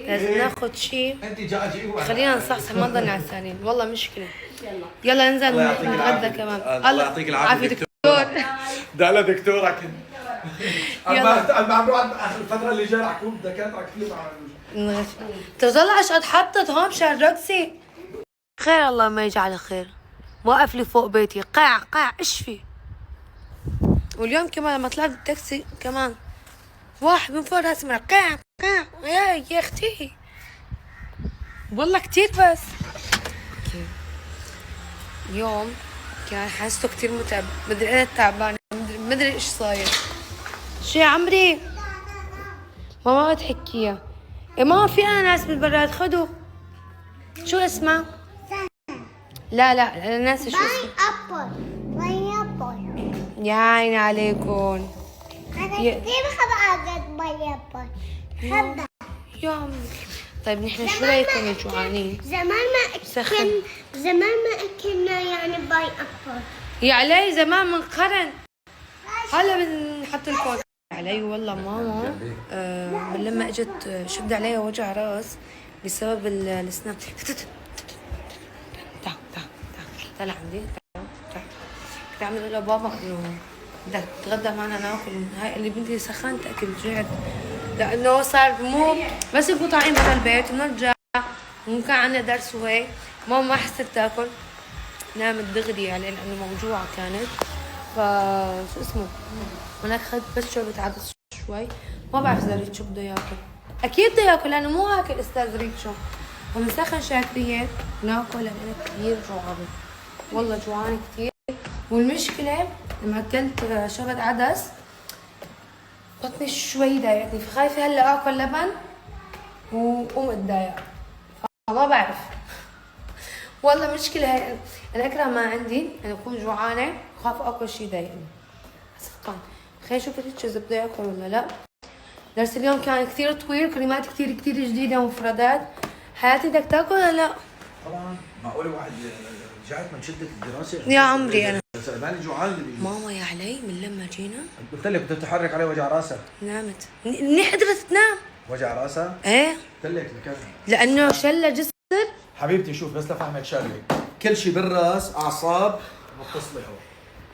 لازم ناخذ شيء. انت جاي خلينا نصحصح ما نضل نعسانين والله مشكله. يلا ننزل نتغدى كمان. الله يعطيك العافيه دكتور. ده على دكتورك. يلا الممنوع اخر الفتره اللي جايه رح يكون دكاتره كثير ما عملوش. طلعش قد حطت هون مشان رقصي. خير الله ما يجعل خير. واقف لي فوق بيتي قاع قاع ايش في. واليوم كمان لما طلعت بالتاكسي كمان واحد من فوق راسي من قاع قاع يا اختي والله كتير. بس اليوم كان حاسته كتير متعب. مدري انا تعبانه مدري ايش صاير. شو يا عمري ماما تحكيها. يا ماما في اناناس بالبراد خدوا. شو اسمه؟ لا الاناناس شو اسمه؟ باينابل. يا عيني عليكم. أنا كثير حبقت باينابل. حبة. يا عمري طيب نحن شو رايكم جوعانين؟ زمان ما أكلنا يعني باينابل. يا علي زمان من قرن. هلا بنحط لكم علي. والله ماما من لما اجت شد علي وجع راس بسبب السناب. تعال عندي تعال. كنت اعمل لها بابا انه بدك تتغدى معنا ناكل. هاي اللي بنتي سخنت اكل جعت لانه صار مو بس نكون طالعين برا البيت ونرجع وكان عندنا درس وهيك. ماما ما حست تاكل نامت دغري يعني لانه موجوعه كانت. شو اسمه هناك اخذت بس شوربه عدس شوي. ما بعرف اذا ريتشو بده ياكل. اكيد بده ياكل لانه مو اكل استاذ ريتشو. ومسخن شاكريه ناكل لان انا كثير جوعانه والله جوعانه كثير. والمشكله لما اكلت شوربه عدس بطني شوي ضايقتني فخايفه هلا اكل لبن وقوم اتضايق. فما بعرف والله مشكله هي. انا اكره ما عندي انا بكون جوعانه خاف اكل شيء يضايقني. سكان خلينا نشوف ريتشو اذا بده ياكل ولا لا. درس اليوم كان كثير طويل كلمات كثير جديده ومفردات. حياتي بدك تاكل ولا لا؟ طبعا معقول واحد رجعت من شده الدراسه يا عمري انا مالي جوعان. ماما يا علي من لما جينا قلت لك بدك تحرك عليه وجع راسها. نامت قدرت تنام. وجع راسها؟ ايه قلت لك لكذا لانه شله جسر. حبيبتي شوف بس لفهمك شغله كل شيء بالراس اعصاب متصله هو.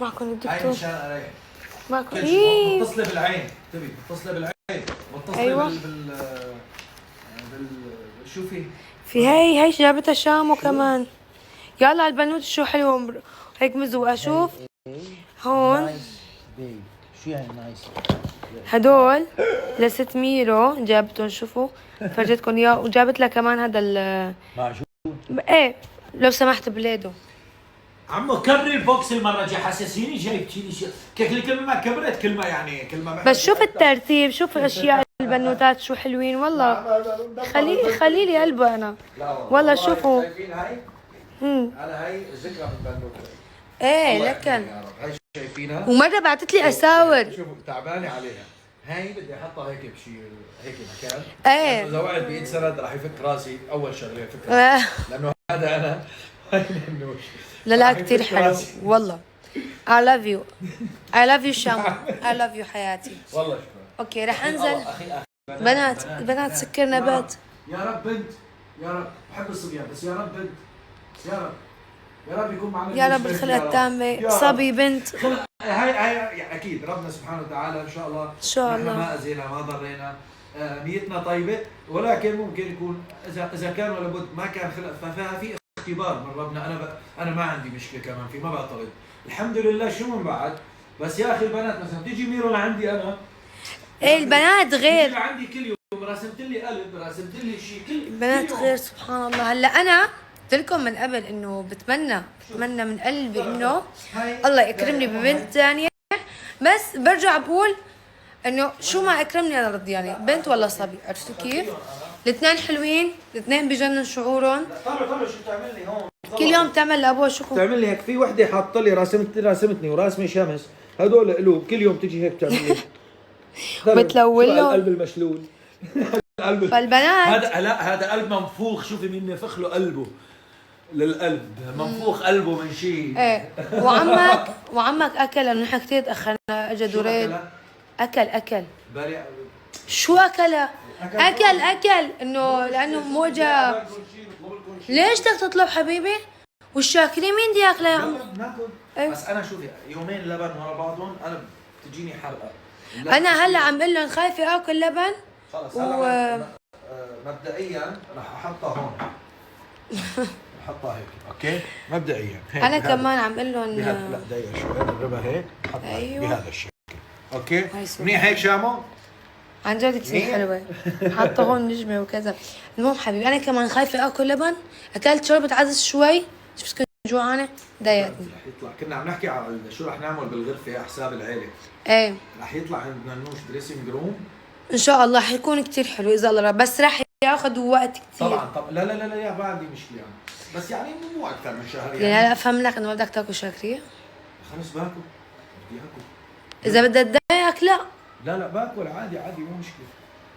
معكم هاي الدكتور مشان عليه معكم كل شيء متصله بالعين. انتبهي متصله بالعين متصله أيوة. بال شو في هي جابتها شامو كمان. يلا البنوت شو حلو هيك مزوقه. شوف هون شو يعني نايس؟ هدول ل6 يورو جابتهم. شوفوا فرجتكم اياه وجابت لها كمان هذا معجون. ايه لو سمحت بليدو. عمو كبري البوكس المره الجايه حسسيني جايب شيء كل ما كبرت كل ما يعني كل ما بس شوف الترتيب شوف اشياء البنوتات شو حلوين والله. خلي لي قلبه انا والله. شوفوا شايفين هاي؟ انا هاي ذكرى من بنوتة. ايه لكن هاي شايفينها؟ ومره بعثت لي اساور. شوفوا تعبانه عليها. هاي بدي احطها هيك بشيء هيك مكان. ايه اذا وقعت بايد سند راح يفك راسي اول شغله يفك لانه هذا انا هاي النوش. لا كثير حلو والله. I love you I love you شام I love you حياتي. والله شكرا. اوكي رح انزل. اخي بنات سكر نبات. يا رب بنت يا رب بحب الصبيان بس يا رب بنت يا رب يكون معنا يا رب الخلقة التامة صبي بنت. هاي يعني اكيد ربنا سبحانه وتعالى ان شاء الله ان شاء الله ما اذينا ما ضرينا. نيتنا طيبه ولكن ممكن يكون اذا كان ولا بد ما كان خلق ففيها في اختبار من ربنا. انا ما عندي مشكله كمان في ما بعترض الحمد لله. شو من بعد بس يا اخي البنات مثلا تيجي ميرو لعندي انا. ايه البنات غير. عندي كل يوم رسمت لي قلب رسمت لي شيء كل البنات غير سبحان الله. هلا انا قلت لكم من قبل انه بتمنى من قلبي انه الله يكرمني ببنت ثانيه. بس برجع بقول انه شو ما اكرمني انا رضيانه يعني بنت ولا صبي. عرفتوا كيف؟ الاثنين حلوين الاثنين بجنن شعورهم. طلع شو بتعمل لي هون؟ كل يوم تعمل لابوها شو بتعمل لي هيك. في وحده حاطه لي راسمتني وراسمه شمس هدول قلوب كل يوم تجي هيك بتعمل لي بتلون لهم القلب المشلول. فالبنات هذا قلب منفوخ. شوفي مين نفخ له قلبه للقلب منفوخ قلبه من شيء. ايه وعمك اكل لانه نحن كثير تاخرنا. اجى دورين اكل شو اكله؟ اكل انه لانه موجة. ليش بدك تطلب حبيبي؟ والشاكرين مين بدي ياكله يا عم؟ ناكل. أيوة. بس انا شوفي يومين لبن ورا بعضهم انا بتجيني حرقه. انا هلا عم بقول لهم خايفه اكل لبن. خلص هلا مبدئيا رح احطها هون. احطها هيك اوكي مبدئيا هيك انا كمان عم بقول لهم لا دقيقه شوي نقربها هيك حطها أيوة. بهذا الشكل اوكي هاي سوري. منيح هيك شامو. عن جد كثير حلوه. حاطه هون نجمه وكذا. المهم حبيبي انا كمان خايفه اكل لبن. اكلت شوربه عدس شوي شفت كنت جوعانه ضايقتني. رح يطلع كنا عم نحكي على شو رح نعمل بالغرفه حساب العيله. ايه رح يطلع عندنا نوش دريسنج روم ان شاء الله حيكون كثير حلو اذا الله رب بس رح ياخذ وقت كثير. طبعا لا لا لا لا يا ما عندي مشكله يعني. بس يعني مو اكثر من شهر يعني يعني. هلا افهم لك انه بدك تاكل شاكريه. خلص باكل بدي اكل. اذا بدك تضايقك لا. لا باكل عادي مو مشكله.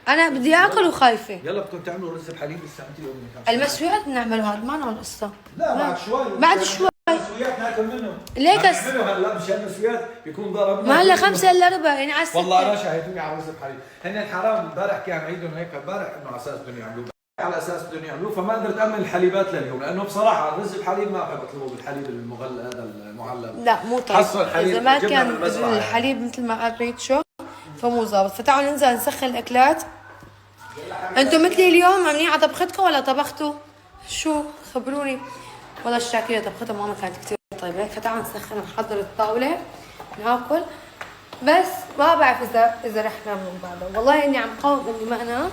انا بدي اكل وخايفه. يلا بدكم تعملوا رز بحليب لسه انت امي. المسويات بنعملها هاد ما نعمل قصه. لا بعد شوي. بعد شوي. المسويات ناكل منهم. ليه ما نعمله هلا مشان المسويات بيكون ضربنا. ما هلا 5 الا ربع يعني على 6. والله انا شاهدوني على رز بحليب. هن الحرام امبارح كان عيدهم هيك امبارح انه على اساس بدهم يعملوه. على اساس بدهم يعملوه فما قدرت امن الحليبات لليوم لانه بصراحه الرز بحليب ما بحب اطلبه بالحليب المغلى هذا المعلب. لا مو طيب. حصل الحليب اذا ما جبنا كان من المزرعة الحليب مثل ما قال ريتشو فمو ظابط. فتعالوا ننزل نسخن الاكلات. انتم مثلي اليوم عاملين على طبختكم ولا طبختوا؟ شو خبروني. والله الشاكية طبختها ماما كانت كثير طيبه. فتعالوا نسخن نحضر الطاوله ناكل. بس ما بعرف اذا رح نام من بعدها. والله اني عم قاوم اني ما انام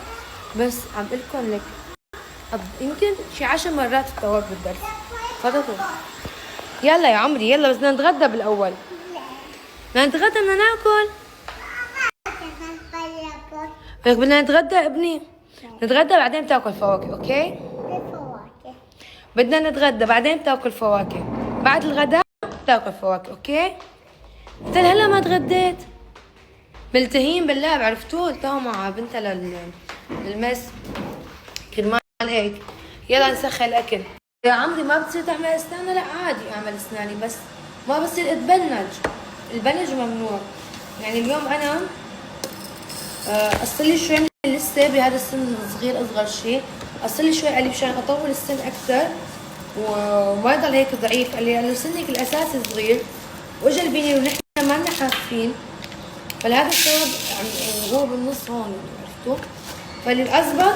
بس عم بقول لكم لك يمكن شي 10 مرات التوار بالدرس. فرطوا. يلا يا عمري يلا بس بدنا نتغدى بالاول. بدنا نتغدى بدنا ناكل. لك بدنا نتغدى ابني. نتغدى بعدين تاكل فواكه اوكي؟ بدنا نتغدى بعدين تاكل فواكه. بعد الغداء تاكل فواكه اوكي؟ انت هلا ما تغديت. ملتهين باللعب عرفتوه التهوا مع بنتها للمس كرمال هيك. يلا نسخن الاكل. يا عمري ما بتصير تعمل اسنانها. لا عادي اعمل اسناني بس ما بصير اتبنج. البنج ممنوع. يعني اليوم انا قصلي شوي من اللثه بهذا السن الصغير اصغر شيء. قصلي شوي قال لي مشان اطول السن اكثر وما يضل هيك ضعيف. قال لي سنك الاساسي صغير واجا البني ونحن ما لنا حاسين فلهذا السبب يعني هو بالنص هون عرفتوا. فللأزبط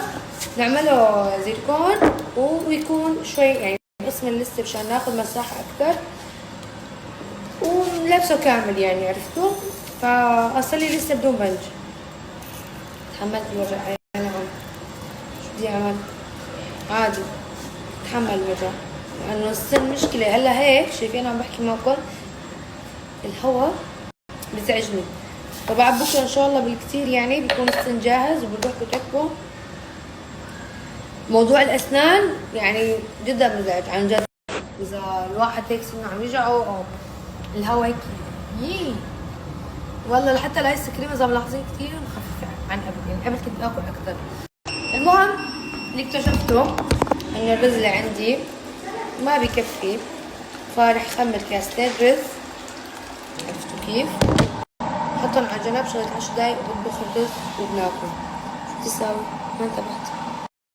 نعمله زيركون ويكون شوي يعني قسم اللثه مشان ناخذ مساحه اكثر ونلبسه كامل يعني عرفتوا. فاصلي لسه بدون بنج. تحملت الوجع يا نعم. شو بدي اعمل؟ عادي تحمل الوجع لانه السن مشكله. هلا هيك شايفين عم بحكي معكم الهواء بزعجني. فبعد بكره ان شاء الله بالكثير يعني بيكون السن جاهز وبنروح بتركبه. موضوع الاسنان يعني جدا مزعج عن جد. اذا الواحد هيك سنه عم يوجعه او الهواء هيك والله حتى الايس كريم اذا ملاحظين كثير مخففه عن قبل. يعني قبل كنت اكل اكثر. المهم اللي اكتشفته انه الرز اللي عندي ما بكفي فرح خمر كاستين رز. عرفتوا كيف؟ بحطهم على جنب شغلة 10 دقايق وبطبخ الرز وبناكل. شو بتساوي؟ ما انتبهت.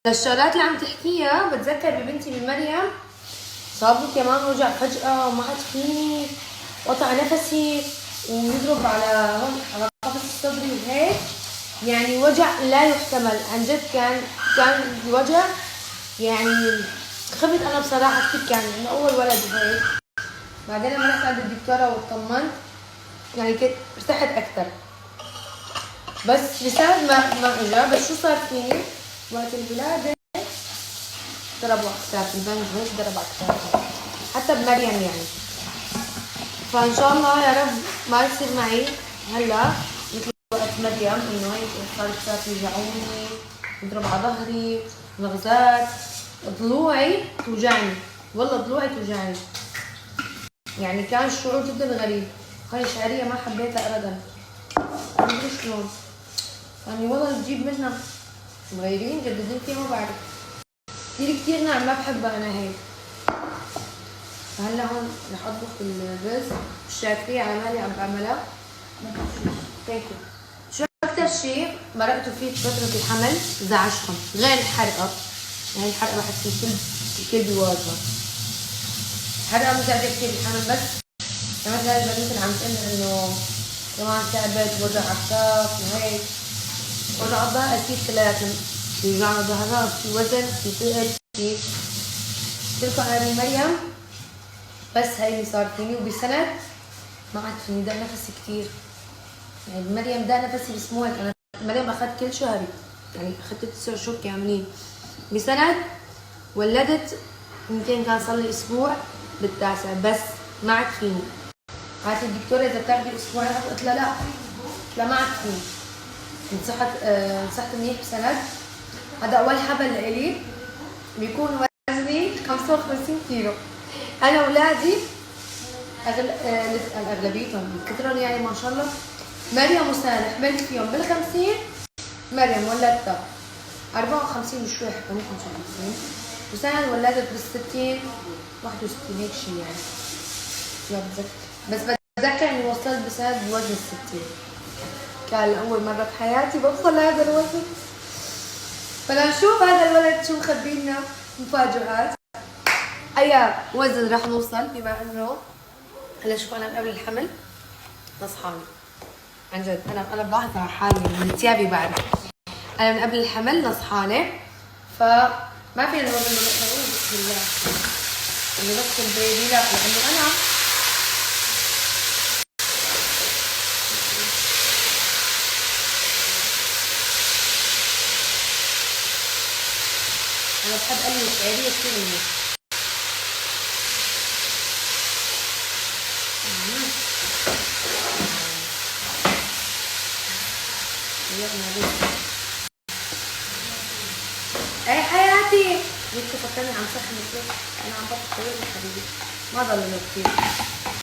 الشغلات اللي عم تحكيها بتذكر ببنتي بمريم صابني كمان وجع فجأة وما عاد فيني وقطع نفسي ويضرب على هون على قفص الصدري وهيك. يعني وجع لا يحتمل عن جد. كان الوجع يعني خفت انا بصراحة كثير. كان انه اول ولد هيك. بعدين لما رحت عند الدكتورة واطمنت يعني كنت ارتحت اكثر. بس بسبب ما اجى. بس شو صار فيني وقت الولاده ضربوا اكثر البنج هيك ضرب اكثر حتى بمريم يعني. فان شاء الله يا رب ما يصير معي هلا مثل وقت مريم انه هيك صارت يوجعوني يضرب على ظهري نغزات. ضلوعي توجعني والله ضلوعي توجعني. يعني كان الشعور جدا غريب. هاي شعريه ما حبيتها ابدا. ما ادري شلون يعني والله تجيب منها مغيرين جددين فيها ما بعرف. كثير ناعم ما بحبها انا هيك. فهلا هون رح اطبخ الرز والشاكريه على مالي عم بعملها. تاكل شو اكثر اكثر شيء مرقتوا فيه فتره الحمل زعجكم غير الحرقه، يعني الحرقه بحس الكل بيواجهها. الحرقه مزعجه كثير الحمل، بس كمان هاي البنت عم تقول انه كمان تعبت وجع عكاف وهيك، وجع الظهر اكيد كلياتهم بيوجعنا ظهرها، في وزن، في ثقل، في تلقى انا مريم بس هاي اللي صار فيني، وبسند ما عاد فيني ضاق نفسي كثير. يعني مريم ضاق نفسي باسبوع، انا مريم اخذت كل شهري، يعني اخذت 9 شهور كاملين. بسند ولدت يمكن كان صار لي اسبوع بالتاسع، بس ما عاد فيني. قالت لي الدكتوره اذا بتاخذي اسبوعين، قلت لها لا، لا ما عاد فيني. نصحت منيح بسند. هذا اول حبل لإلي، بيكون وزني 55 كيلو. انا اولادي اغلبيتهم كثرهم يعني ما شاء الله. مريم وسالم حملت فيهم بال50، مريم ولدتها 54 وشوي، حكموا 55، وسالم ولدت بال60 61 هيك شيء يعني. لا بتذكر، بس بتذكر اني وصلت بسند بوزن ال60. كان اول مره بحياتي بوصل لهذا الوزن. فلنشوف هذا الولد شو مخبي لنا مفاجآت، اي وزن راح نوصل. بما انه هلا شوف انا قبل الحمل نصحاني عن جد، انا بلاحظ على حالي من ثيابي بعد، انا من قبل الحمل نصحانه، فما فينا نقول انه بسم الله انه نفس البيبي، لا، لانه انا بحب قلي الشعريه كثير منيح. اي حياتي، جيت فكرني عم سخن الكيك، انا عم بطل يا حبيبي، ما ضل له كثير.